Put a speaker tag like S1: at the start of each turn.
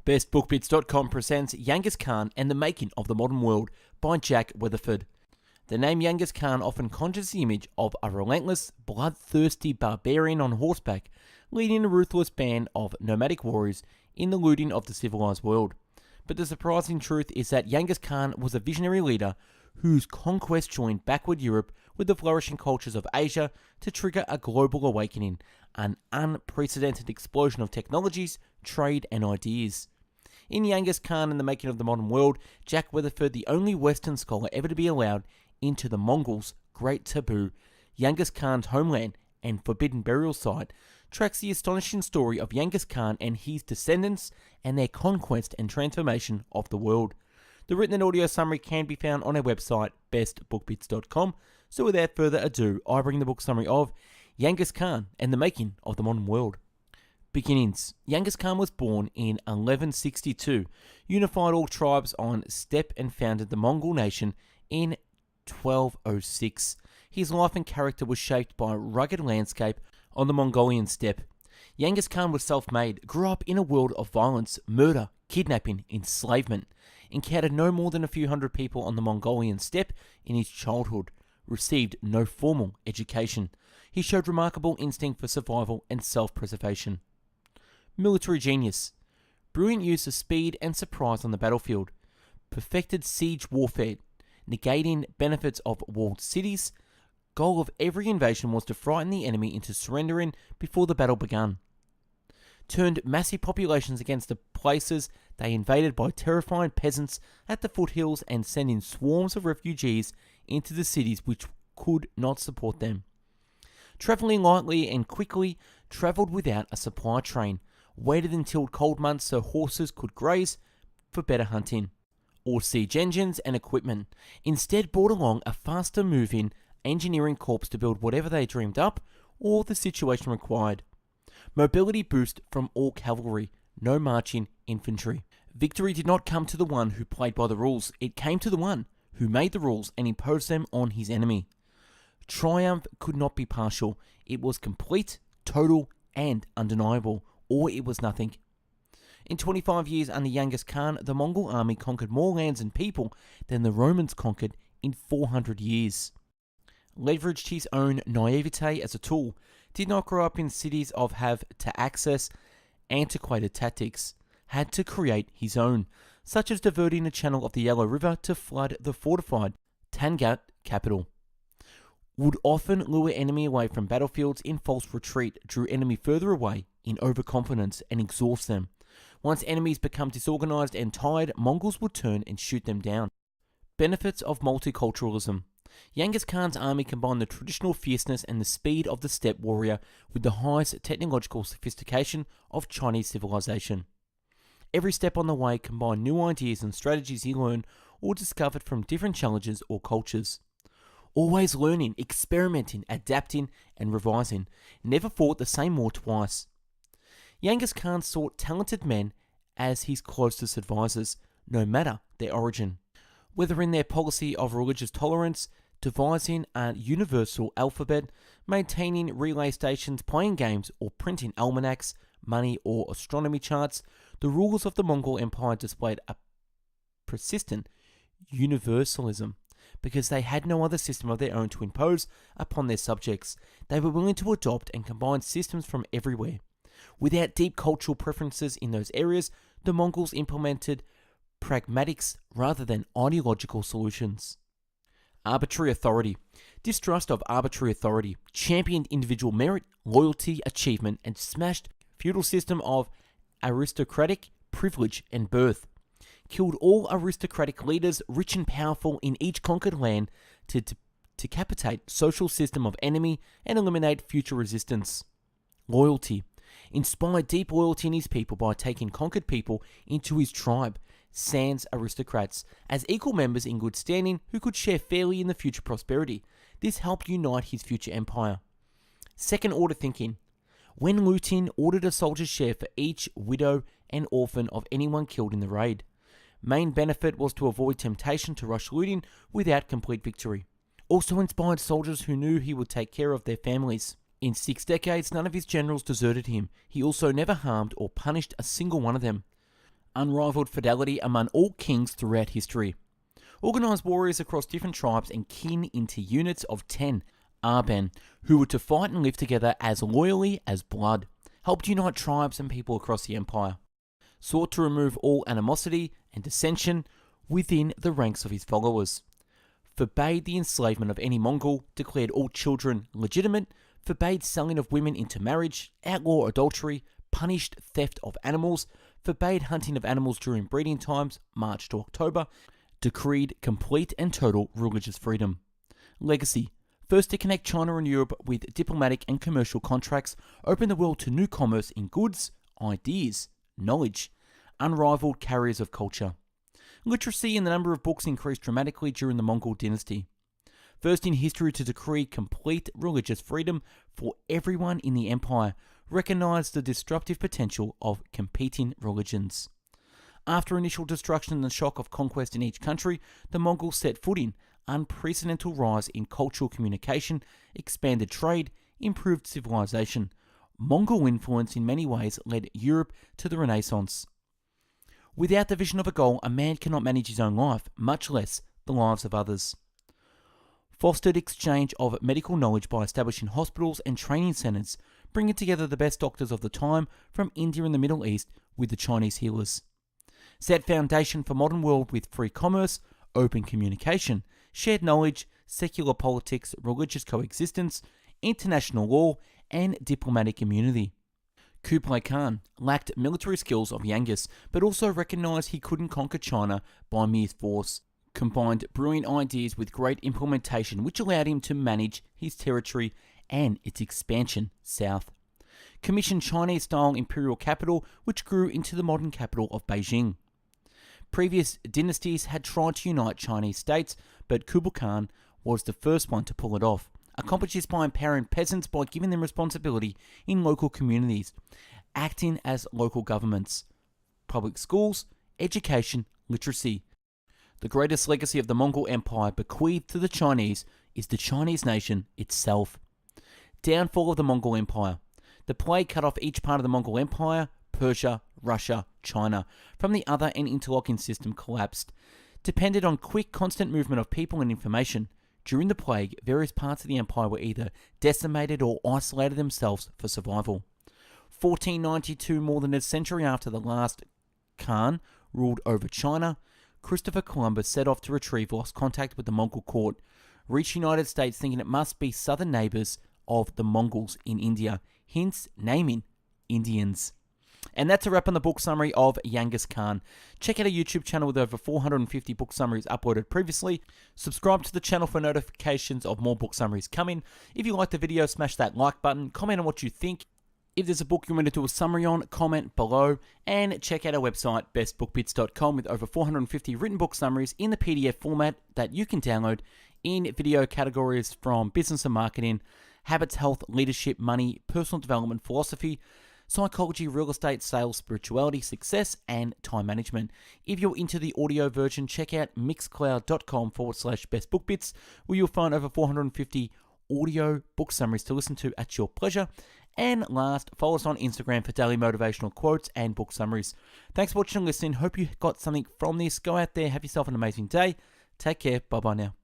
S1: BestBookBits.com presents Genghis Khan and the Making of the Modern World by Jack Weatherford. The name Genghis Khan often conjures the image of a relentless, bloodthirsty barbarian on horseback, leading a ruthless band of nomadic warriors in the looting of the civilized world. But the surprising truth is that Genghis Khan was a visionary leader whose conquest joined backward Europe with the flourishing cultures of Asia to trigger a global awakening, an unprecedented explosion of technologies, trade and ideas. In Genghis Khan and the Making of the Modern World, Jack Weatherford, the only Western scholar ever to be allowed into the Mongols' Great Taboo, Genghis Khan's homeland and forbidden burial site, tracks the astonishing story of Genghis Khan and his descendants and their conquest and transformation of the world. The written and audio summary can be found on our website, bestbookbits.com. So without further ado, I bring the book summary of Genghis Khan and the Making of the Modern World. Beginnings. Genghis Khan was born in 1162, unified all tribes on steppe and founded the Mongol nation in 1206. His life and character was shaped by a rugged landscape on the Mongolian steppe. Genghis Khan was self-made, grew up in a world of violence, murder, kidnapping, enslavement, encountered no more than a few hundred people on the Mongolian steppe in his childhood, received no formal education. He showed remarkable instinct for survival and self-preservation. Military genius. Brilliant use of speed and surprise on the battlefield. Perfected siege warfare, negating benefits of walled cities. Goal of every invasion was to frighten the enemy into surrendering before the battle began. Turned massive populations against the places they invaded by terrifying peasants at the foothills and sending swarms of refugees into the cities which could not support them. Travelling lightly and quickly, travelled without a supply train, waited until cold months so horses could graze for better hunting, or siege engines and equipment. Instead brought along a faster moving engineering corps to build whatever they dreamed up or the situation required. Mobility boost from all cavalry, no marching infantry. Victory did not come to the one who played by the rules, it came to the one who made the rules and imposed them on his enemy. Triumph could not be partial, it was complete, total and undeniable, or it was nothing. In 25 years under Genghis Khan, the Mongol army conquered more lands and people than the Romans conquered in 400 years. Leveraged his own naivete as a tool, did not grow up in cities of have to access antiquated tactics, had to create his own, such as diverting the channel of the Yellow River to flood the fortified Tangat capital. Would often lure enemy away from battlefields in false retreat, drew enemy further away in overconfidence and exhaust them. Once enemies become disorganized and tired, Mongols would turn and shoot them down. Benefits of multiculturalism. Genghis Khan's army combined the traditional fierceness and the speed of the steppe warrior with the highest technological sophistication of Chinese civilization. Every step on the way combined new ideas and strategies he learned or discovered from different challenges or cultures. Always learning, experimenting, adapting and revising. Never fought the same war twice. Genghis Khan sought talented men as his closest advisors, no matter their origin. Whether in their policy of religious tolerance, devising a universal alphabet, maintaining relay stations, playing games, or printing almanacs, money, or astronomy charts, the rulers of the Mongol Empire displayed a persistent universalism. Because they had no other system of their own to impose upon their subjects, they were willing to adopt and combine systems from everywhere. Without deep cultural preferences in those areas, the Mongols implemented pragmatics rather than ideological solutions. Arbitrary authority. Distrust of arbitrary authority, championed individual merit, loyalty, achievement, and smashed feudal system of aristocratic privilege and birth. Killed all aristocratic leaders, rich and powerful in each conquered land, to decapitate social system of enemy and eliminate future resistance. Loyalty. Inspired deep loyalty in his people by taking conquered people into his tribe, sans aristocrats, as equal members in good standing who could share fairly in the future prosperity. This helped unite his future empire. Second order thinking. When looting, ordered a soldier's share for each widow and orphan of anyone killed in the raid. Main benefit was to avoid temptation to rush looting without complete victory. Also inspired soldiers who knew he would take care of their families. In 6 decades, none of his generals deserted him. He also never harmed or punished a single one of them. unrivaled fidelity among all kings throughout history. Organised warriors across different tribes and kin into units of 10, Arban, who were to fight and live together as loyally as blood, helped unite tribes and people across the empire, sought to remove all animosity and dissension within the ranks of his followers, forbade the enslavement of any Mongol, declared all children legitimate, forbade selling of women into marriage, outlawed adultery, punished theft of animals, forbade hunting of animals during breeding times, March to October, decreed complete and total religious freedom. Legacy: first to connect China and Europe with diplomatic and commercial contracts, opened the world to new commerce in goods, ideas, knowledge, unrivaled carriers of culture. Literacy and the number of books increased dramatically during the Mongol dynasty. First in history to decree complete religious freedom for everyone in the empire, recognized the disruptive potential of competing religions. After initial destruction and the shock of conquest in each country, the Mongols set footing, unprecedented rise in cultural communication, expanded trade, improved civilization. Mongol influence in many ways led Europe to the Renaissance. Without the vision of a goal, a man cannot manage his own life, much less the lives of others. Fostered exchange of medical knowledge by establishing hospitals and training centers, bringing together the best doctors of the time from India and the Middle East with the Chinese healers. Set foundation for modern world with free commerce, open communication, shared knowledge, secular politics, religious coexistence, international law, and diplomatic immunity. Kublai Khan lacked military skills of Genghis, but also recognized he couldn't conquer China by mere force. Combined brilliant ideas with great implementation, which allowed him to manage his territory and its expansion south. Commissioned Chinese-style imperial capital, which grew into the modern capital of Beijing. Previous dynasties had tried to unite Chinese states, but Kublai Khan was the first one to pull it off. Accomplished this by empowering peasants by giving them responsibility in local communities, acting as local governments, public schools, education, literacy. The greatest legacy of the Mongol Empire bequeathed to the Chinese is the Chinese nation itself. Downfall of the Mongol Empire. The plague cut off each part of the Mongol Empire, Persia, Russia, China, from the other, and interlocking system collapsed. Depended on quick, constant movement of people and information. During the plague, various parts of the empire were either decimated or isolated themselves for survival. 1492, more than a century after the last Khan ruled over China, Christopher Columbus set off to retrieve lost contact with the Mongol court, reached the United States thinking it must be southern neighbors of the Mongols in India, hence naming Indians. And that's a wrap on the book summary of Genghis Khan. Check out our YouTube channel with over 450 book summaries uploaded previously. Subscribe to the channel for notifications of more book summaries coming. If you liked the video, smash that like button. Comment on what you think. If there's a book you want to do a summary on, comment below. And check out our website, bestbookbits.com, with over 450 written book summaries in the PDF format that you can download in video categories from business and marketing, habits, health, leadership, money, personal development, philosophy, psychology, real estate, sales, spirituality, success, and time management. If you're into the audio version, check out mixcloud.com/bestbookbits, where you'll find over 450 audio book summaries to listen to at your pleasure. And last, follow us on Instagram for daily motivational quotes and book summaries. Thanks for watching and listening. Hope you got something from this. Go out there, have yourself an amazing day. Take care. Bye-bye now.